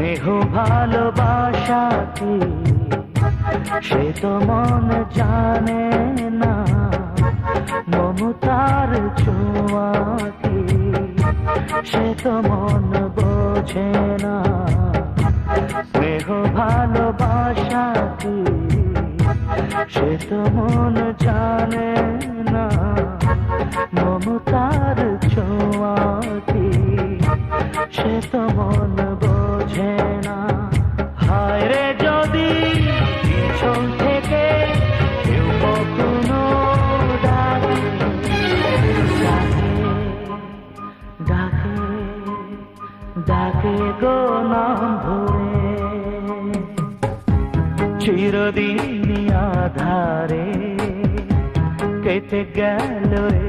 স্নেহ ভালোবাসা কি সে তো মন জানে না, মমতার ছোঁয়া কি সে তো মন বোঝে না। স্নেহ ভালোবাসা কি সে তো মন জানে না, মমতার ছোঁয়া কি সে তো মন বোঝে না। হায় রে যদি পিছন থেকে কেউ কখনো ডাকে ডাকে ডাকে গো নাম ধরে, চিরদিন আধারে কেটে গেল রে